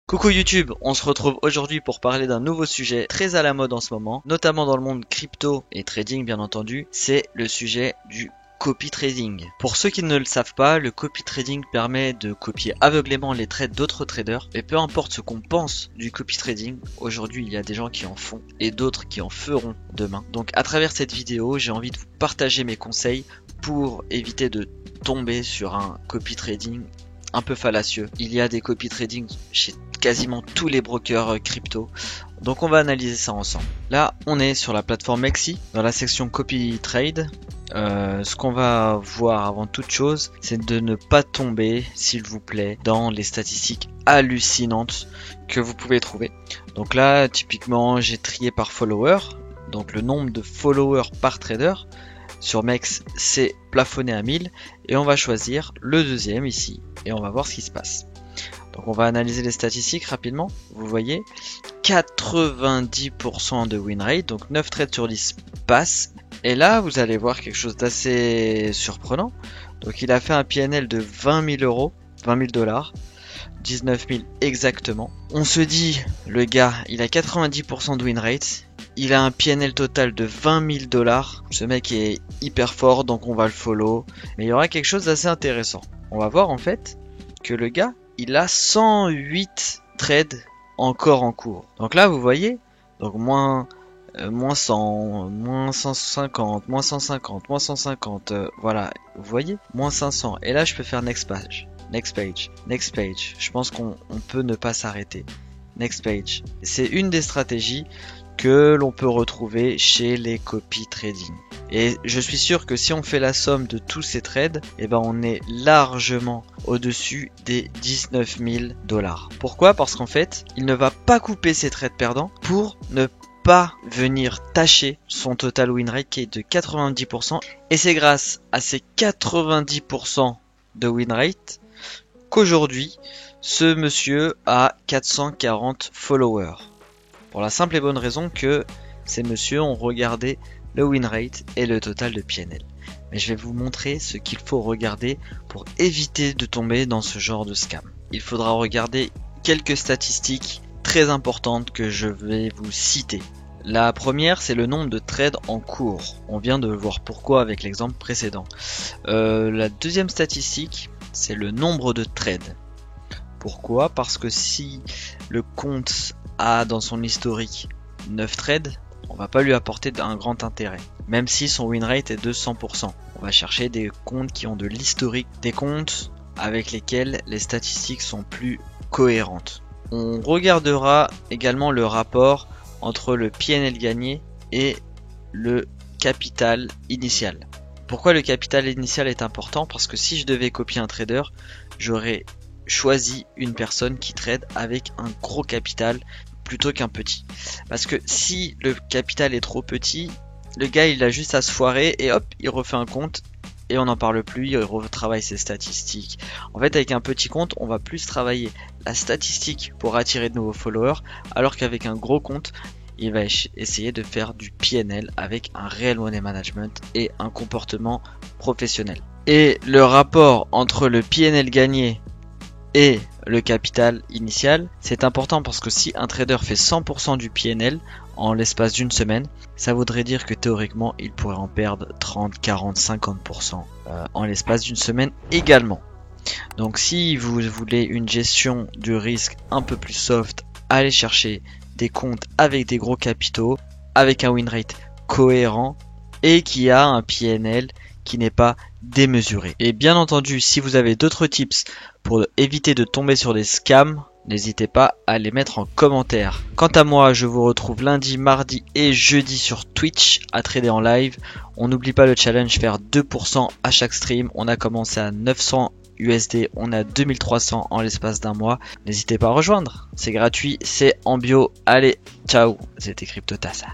Coucou YouTube, on se retrouve aujourd'hui pour parler d'un nouveau sujet très à la mode en ce moment, notamment dans le monde crypto et trading bien entendu, c'est le sujet du copy trading. Pour ceux qui ne le savent pas, le copy trading permet de copier aveuglément les trades d'autres traders, et peu importe ce qu'on pense du copy trading, aujourd'hui il y a des gens qui en font et d'autres qui en feront demain. Donc à travers cette vidéo, j'ai envie de vous partager mes conseils pour éviter de tomber sur un copy trading un peu fallacieux. Il y a des copy trading chez quasiment tous les brokers crypto. Donc on va analyser ça ensemble. Là, on est sur la plateforme Mexi, dans la section copy trade. Ce qu'on va voir avant toute chose, c'est de ne pas tomber, s'il vous plaît, dans les statistiques hallucinantes que vous pouvez trouver. Donc là, typiquement, j'ai trié par follower. Donc le nombre de followers par trader. Sur Mex, c'est plafonné à 1000 et on va choisir le deuxième ici et on va voir ce qui se passe. Donc on va analyser les statistiques rapidement. Vous voyez 90% de win rate, donc 9 trades sur 10 passent. Et là vous allez voir quelque chose d'assez surprenant. Donc il a fait un PNL de 20 000 euros, 20 000 dollars, 19 000 exactement. On se dit, le gars il a 90% de win rate. Il a un PNL total de 20 000 dollars. Ce mec est hyper fort, donc on va le follow. Mais il y aura quelque chose d'assez intéressant. On va voir en fait que le gars, il a 108 trades encore en cours. Donc là, vous voyez, donc moins 100, moins 150, moins 150, moins 150, voilà, vous voyez, moins 500. Et là, je peux faire next page, next page, next page. Je pense qu'on peut ne pas s'arrêter. Next page. C'est une des stratégies que l'on peut retrouver chez les copy trading. Et je suis sûr que si on fait la somme de tous ces trades, eh ben on est largement au-dessus des 19 000 dollars. Pourquoi? Parce qu'en fait, il ne va pas couper ses trades perdants pour ne pas venir tâcher son total win rate qui est de 90%. Et c'est grâce à ces 90% de win rate qu'aujourd'hui, ce monsieur a 440 followers. Pour la simple et bonne raison que ces messieurs ont regardé le win rate et le total de PNL. Mais je vais vous montrer ce qu'il faut regarder pour éviter de tomber dans ce genre de scam. Il faudra regarder quelques statistiques très importantes que je vais vous citer. La première, c'est le nombre de trades en cours. On vient de voir pourquoi avec l'exemple précédent. La deuxième statistique, c'est le nombre de trades. Pourquoi? Parce que si le compte a dans son historique 9 trades, on va pas lui apporter un grand intérêt. Même si son win rate est de 100%. On va chercher des comptes qui ont de l'historique, des comptes avec lesquels les statistiques sont plus cohérentes. On regardera également le rapport entre le PNL gagné et le capital initial. Pourquoi le capital initial est important? Parce que si je devais copier un trader, j'aurais choisi une personne qui trade avec un gros capital plutôt qu'un petit. Parce que si le capital est trop petit, le gars il a juste à se foirer et hop, il refait un compte et on n'en parle plus, il retravaille ses statistiques. En fait, avec un petit compte, on va plus travailler la statistique pour attirer de nouveaux followers, alors qu'avec un gros compte, il va essayer de faire du PNL avec un réel money management et un comportement professionnel. Et le rapport entre le PNL gagné et le capital initial, c'est important parce que si un trader fait 100% du PNL en l'espace d'une semaine, ça voudrait dire que théoriquement il pourrait en perdre 30, 40, 50% en l'espace d'une semaine également. Donc si vous voulez une gestion du risque un peu plus soft, allez chercher des comptes avec des gros capitaux, avec un win rate cohérent et qui a un PNL qui n'est pas démesuré. Et bien entendu, si vous avez d'autres tips pour éviter de tomber sur des scams, n'hésitez pas à les mettre en commentaire. Quant à moi, je vous retrouve lundi, mardi et jeudi sur Twitch à trader en live. On n'oublie pas le challenge, faire 2% à chaque stream. On a commencé à 900 USD, on a 2300 en l'espace d'un mois. N'hésitez pas à rejoindre, c'est gratuit, c'est en bio. Allez, ciao, c'était CryptoTassa.